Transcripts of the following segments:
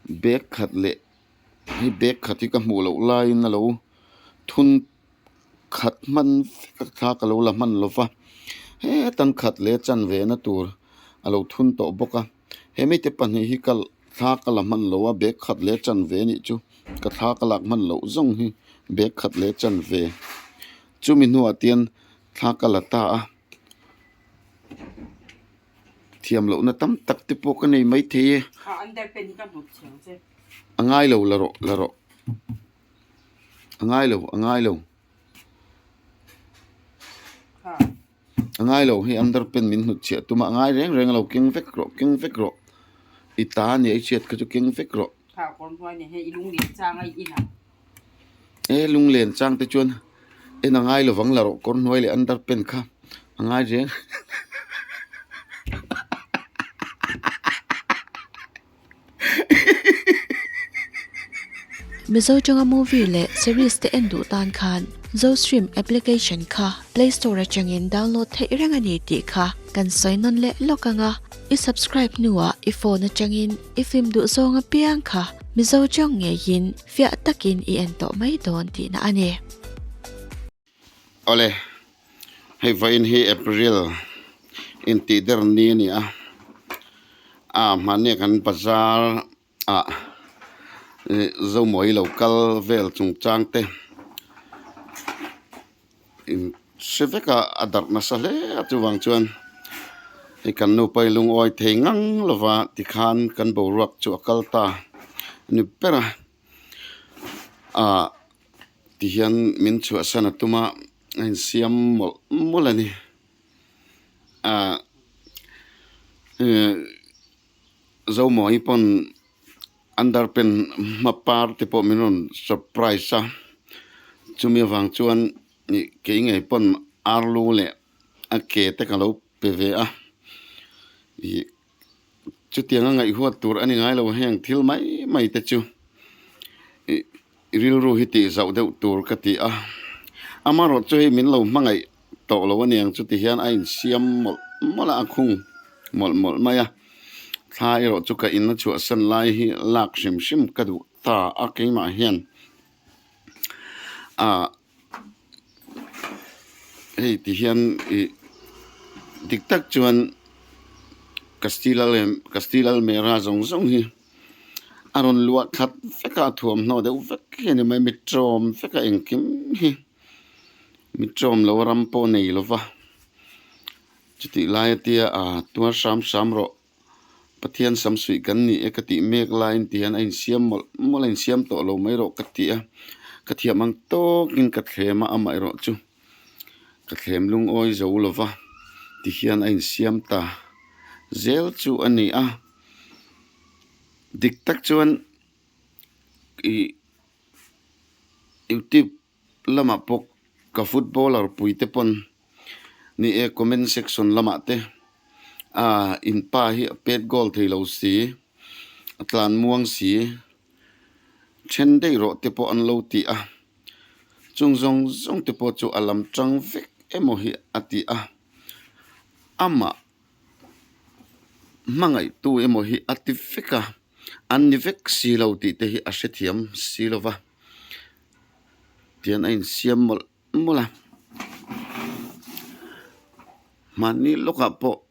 bag khat le hi bag khati ka hmu lo lai na lo thun khat man kha ka lo la man lova he tan khat le chan ve na tur alo thun to boka he mi te pan hi kal tha ka la man lo wa bag khat le chan ve ni chu ka tha ka lak man lo zong hi bag khat le chan ve chu mi nu atian tha ka la ta a thiam lo na tam tak te po ka nei mai the under pen ka hmu chang che angai lo la ro angai lo angai lo hi under pen min hut che tuma angai reng lo king vek ro ita ni ai chet ka chu king vek ro kon hoi ne he ilung li chang ai ina lung len chang te chuan angai lo wang la ro kon hoi le under pen kha angai reng Mizo chunga movie le series te endu tan khan zo stream application kha Play Store changin download thei rangani ti kha kan soinon le lokanga I subscribe nuwa I phone changin I film du zonga piang kha mizo chong nge yin fia takin I ento mai don ti na ane ole hay vain hi April in ti der ni ni mane kan bazar zo moi local vel chung chang te in seveka adar na sale atu wang chuan I kan no pai lung oi thengang lova ti khan kan bo rak chu akal ta ni pera ti hian min chhuasan atuma insiam molani zo moi pon under pen mapar te po minun surprise sa chumi wang chuan ni ke ngai pon arlu le a ke te ka lo pve I chu tianga ngai huat tur ani ngai lo heng thil mai te chu ril ru hi ti zau deuh tur ka ti amaro chu hi min lo mangai to lo aniang chu ti hian a insiam mola akhung mol maya thai ro chu ka in chu san lai hi lak shim ka du ta a ke ma hian hei ti hian dik tak chuan Castilla mera zong hi aron lua khat feka thuam no de vek ni mai mitrom feka engkim hi mitrom lo ram po nei lova chuti lai tia tua sam ro pathian sam sui kan ni ekati mek line tian ain siam mol ain siam to lo mai ro katia kathia mang to kin ka thlema amai ro chu ka thlem lung oi zo lova ti hian ain siam ta zel chu ani dik tak chuan YouTube lama pok ka footballer puite pon ni comment section lama te in pa hi pet goal theilo si atlan muang si chen dei ro te po an lo ti chung zong te po chu alam tang vek emo hi ati ama mangai tu emo hi ati feka an ni vek si lo ti te hi ashethiam si lova tian ain siam mola mani loka po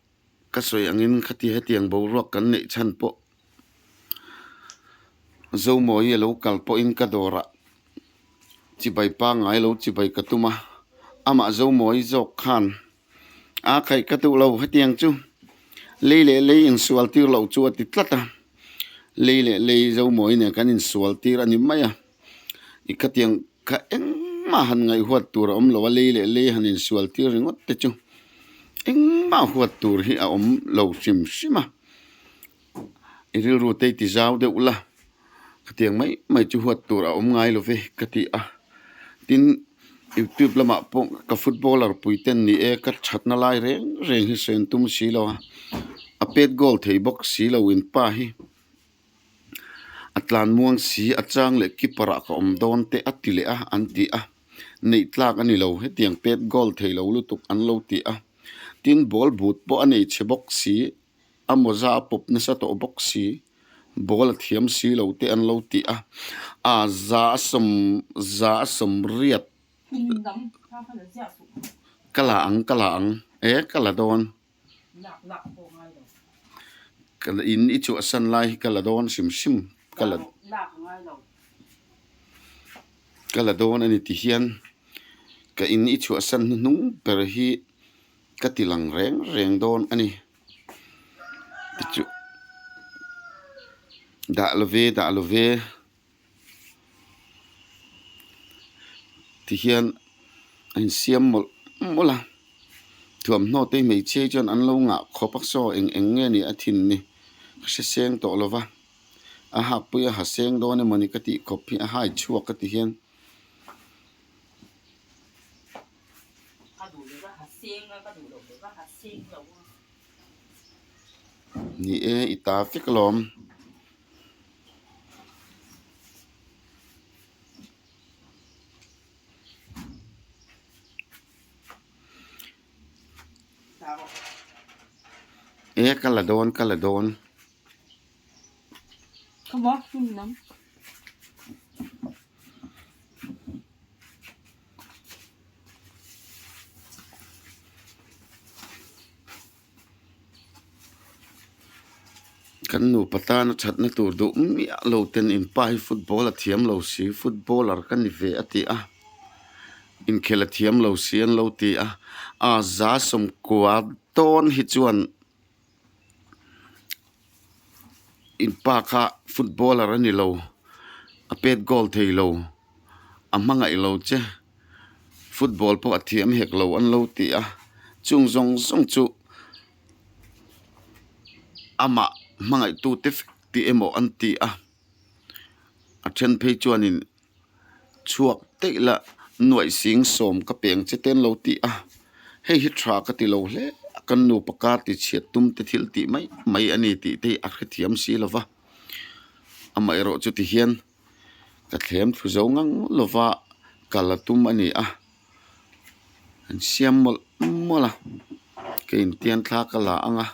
kasoi angin khati hetiang bo ro kan nei chan po zo moi local po in kadora chi bai pa ngai lo chi bai katuma ama zo moi zo khan khai katu lo hetiang chu le in sual tir lo chu ati tlata le zo moi ne kan in sual tir ani maya ikatiang ka eng ma han ngai huat tur om lo le han in sual tir ringot te chu eng ma huat tur hi om lo shima iril ru te ti zau de ula katiang mai chu huat tur om ngai lo ve kati tin YouTube lama po ka footballer puiten ni ka thatna lai reng hi sen tum si lo a pet goal thei box si lo in pa hi atlan muang si achang le kipara ka om don te atile anti nei tlak ani lo he tiang pet goal thei lo lutuk an lo ti tin ball boot po ani che box si amoza pop na sa to box si bol thiam si lo te an lo ti a za som riat in dam ha ha le ja su kala ang kala don lak po ngai lo kala in I chu san lai kala don sim kala lak ngai lo kala don ani ti hian ka in I chu san nung per hi ka tilang reng don ani ti chu da lo ve ti hian insiam mola thuam no te mei che chon an lo nga khopak so eng nge ni athin ni se seng to lova a ha pu ya ha seng do ne moni ka ti copy a hai chuak ka ti hian ka du le ha seng ka du lo le ha seng lo ni ita fiklom kala don come on in dam kan nu pata na chat na tur do mi lo ten in pai football a thiam lo si footballer kan ni ve ati in khela thiam lo si an lo ti a za som kwa ton hi chuan in pa kha footballer ani lo a pet goal thei lo a mangai lo che football po athiam hek lo an lo ti chung zong chu ama mangai tu te ti emo an ti a then phei chuanin chuak te la nuai sing som ka peng che ten lo ti hei hi thra ka ti lo hle kan nu paka ti chiat tum te thil ti mai ani ti te a khathiam si lova amai ro chu ti hian ka thlem thu zo ngang lova kala tum ani an siam mola ke in tian thla kala anga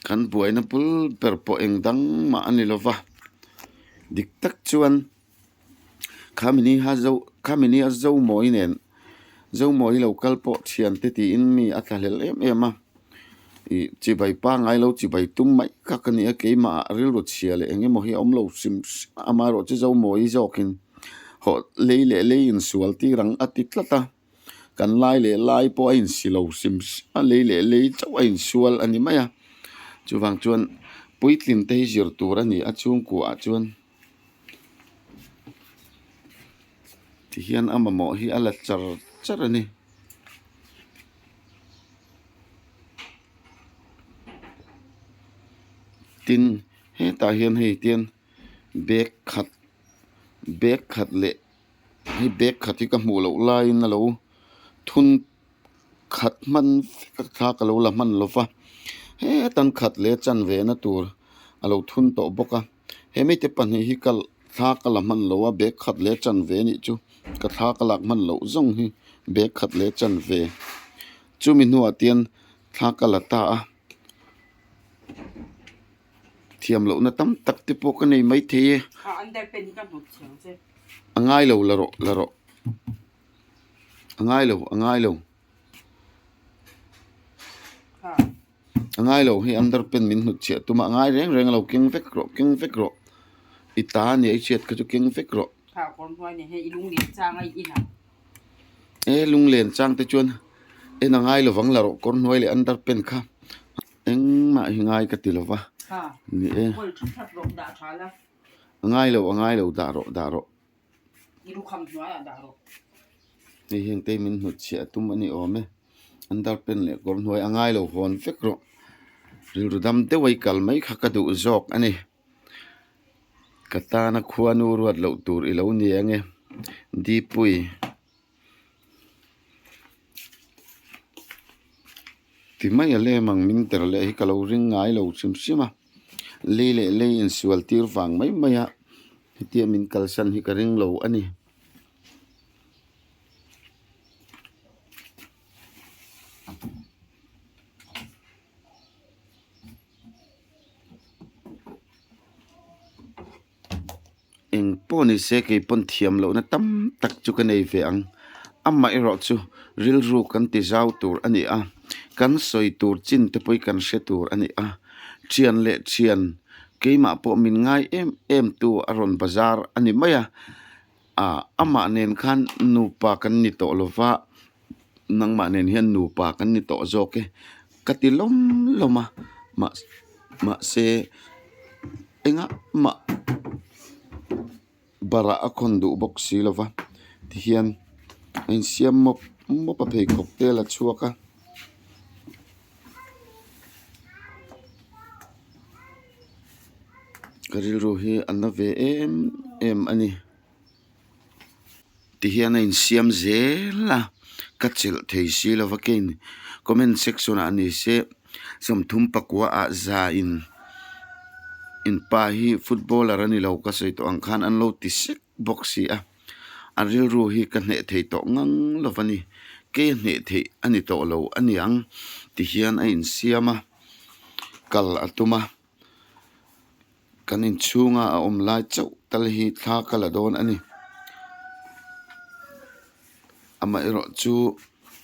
kan buai na pul per po eng dang ma ani lova dik tak chuan khamini a zo moi nen zo moi local po thian te ti in mi athalel em chi bai pa ngai lo chi bai tum mai ka kani a ke ma ril ro chiale enge mo hi om lo sim ama ro chi zo moi zokin ho le in sual ti rang atitlata kan lai po in silo sim a le chaw in sual ani maya chuwang chuan puitlin te jir tur ani a chung ku a chuan ti hian ama mo hi ala char ani tin he ta hian hei tian bek khat le hei bek khati ka mu lo lai na lo thun khat man kha ka lo la man lova he tan khat le chan ve na tur alo thun to boka he me te pan hi kal tha ka la man lo wa bek khat le chan ve ni chu ka tha ka lak man lo zong hi bek khat le chan ve chu mi nu atian tha ka la ta thiam lo na tam tak te po ka nei mai the under pen kan hot chang che angai lo la ro angai lo ha angai lo hi under pen min hu che tuma angai reng lo king vek ro ita ni ai chet ka chu king vek ro ha kon phoi ne he ilung li chang ai in lung len chang te chuan angai lo wang la ro kon noi le under pen kha eng ma hi ngai ka ti lo wa ha ni kol that ro da thala angai lo da ro ilu kham hnuai da ro ni heng te min hu che tum ani ome under pen le kon noi angai lo hon vek ro ril dam te wai kal mai kha ka du zok ani katana khuanu ruat lo tur I lo ni ange di pui ti mai ale mang min ter le hi kalo ring ngai lo sim le in sual tir wang mai maya ti min kalsan hi ka ring lo ani eng poni se ke pon thiam lo na tam tak chu ka nei ve ang amma ero chu ril ru kan ti zau tur ani a kan soi tur chin te poi kan she tur ani a chian le chian keima po min ngai em tu aron bazar ani maya ama nen khan nu pa kan ni to lova nang ma nen hian nu pa kan ni to zo ke katilom loma ma se enga ma bara akon du boxi lova ti hian insiam mo pa phei cocktail a chuaka karil ru hi anna ve em ani ti hian insiam zela kachil theisi lova kein comment section ani se som thum pakwa a za in pa hi footballer ani lo ka sei to ang khan an lo ti sek boxi a aril ru hi ka hne thei to ngang lovani ke hne thei ani to lo ani ang ti hian a insiama kal atuma kanin chunga a omlai chau tal hi thla kala don ani ama ero chu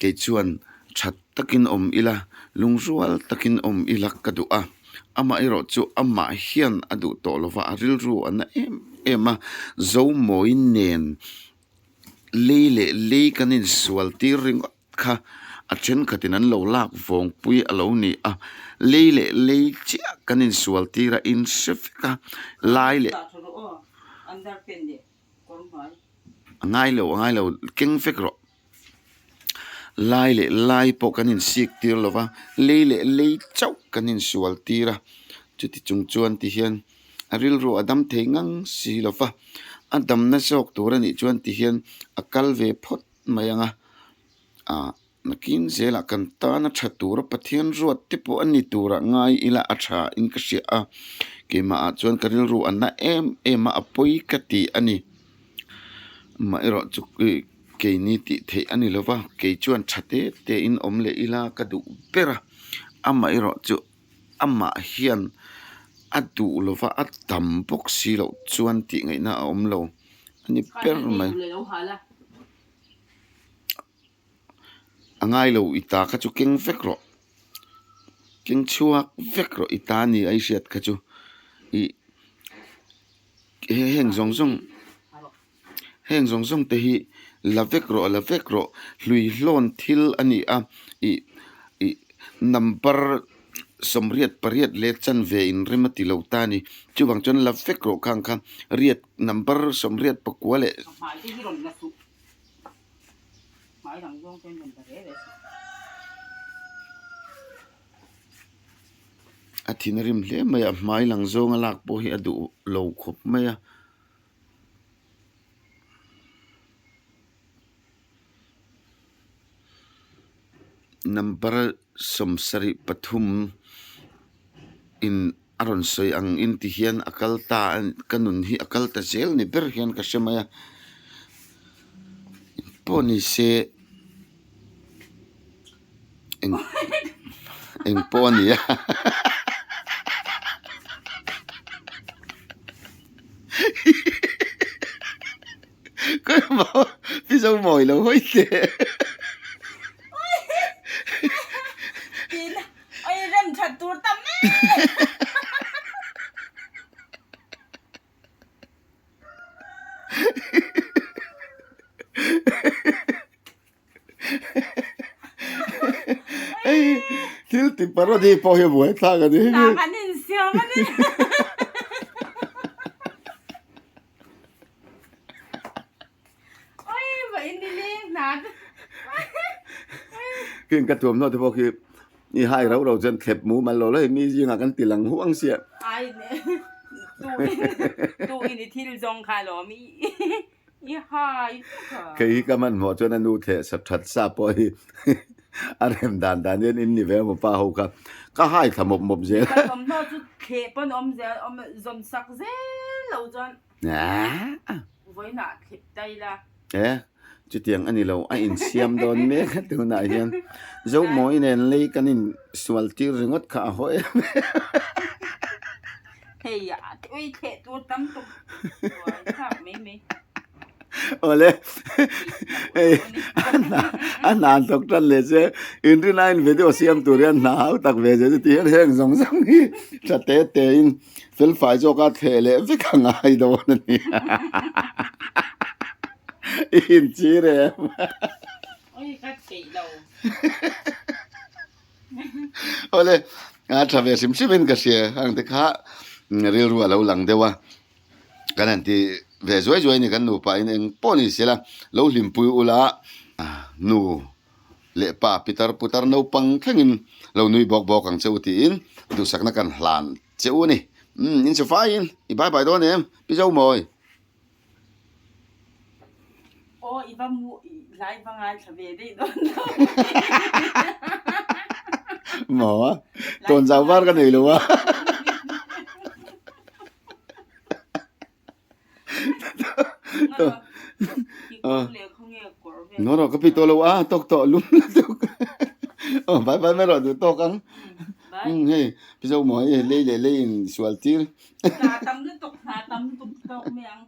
ke chuan that takin om ila lungrual takin om ila kadu a ama ero chu ama hian adu to lova aril ru an ema zo moi nen le kanin sual ti ring kha a chen khatin an lo lak vong pui alo ni a le chia kanin sual ti ra in shifka lai le ngai lo king fikro lai po kanin sik tir lova le chau kanin sual tira chuti chungchuan ti hian aril ru adam thengang si lova adam na sok turani chuan ti hian akal ve phot mayanga nakin zela kan ta na thatura pathian ruat tipo ani tura ngai ila atha in ka sia a ke ma chuan karil ru anna em apoi kati ani ma ero chu ke ni ti the ani lova ke chuan thate te in omle ila ka du pera ama ero chu ama hian adu lova atam boxi lo chuan ti ngai na omlo ani per mai angai lo ita ka chu king vekro king chuak vekro itani ai siat ka chu i heng zong te hi la vekro lui hlon thil ani a i number somriat pariat le chan ve in rimati lo tani chuwang chon la vekro khang riat number somriat pakwale athinarim hle maya mai lang zong alak po hi adu lo khop maya number somsari pathum in aron soi ang inti hian akalta kanun hi akalta zel ni ber hian ka semaya poni se eng poni ya cái mà phía sau mồi là hối kìa ôi rem thật tuột tâm ấy thiếu thì bảo đi bao nhiêu buổi ta cái đấy làm anh insiam anh ôi vậy đi lên nạt khi cái tuồng nó thì bao khi như hai rau đầu chân khẹp mũ mà lò lấy mi riêng à cái tiền lằng huang xịa ai nè tụi này thiên dòng khai lò mi y hai khi cái mình họ cho nên nu thể sạch thật xa bôi anh em đàn yên in như vậy một pha hậu cả cả hai thằng một dễ ông nó chút khẹp bên ông dòng sắc dễ lâu chân à với nạt khẹp tay là thế chú tiếng anh lâu anh insiam đón mấy cái thứ này hiền dấu mối nên lấy cái nín sual tir ringot cả hỏi hey ya ui the tu tam tu sao mấy ole ei an tok tan le se in ri nine video siam turian nau tak ve je ti heng zong zong ni cha te in fel fai zo ka thele vi ka ngai do ni in chi re ôi các chị đầu ole a tra ve sim sim ka sia ang te kha ril ru lo lang dewa kanan ti ve zoi ni kan nu pa in eng poni sela lo lim pui ula nu le pa pitar putar no pang thangin lo nui bok bok ang cheu ti in du sakna kan hlan cheu ni in so fai in I bye don em pi zo moi ô iba mu lại vang ai thà về đi đó mo ton zaw var kan ni lo wa nó rồi cái pi to lo a tok to lum tok bye me ro du to kang hey pi zo moi le in sual tir ta tâm tục tục miệng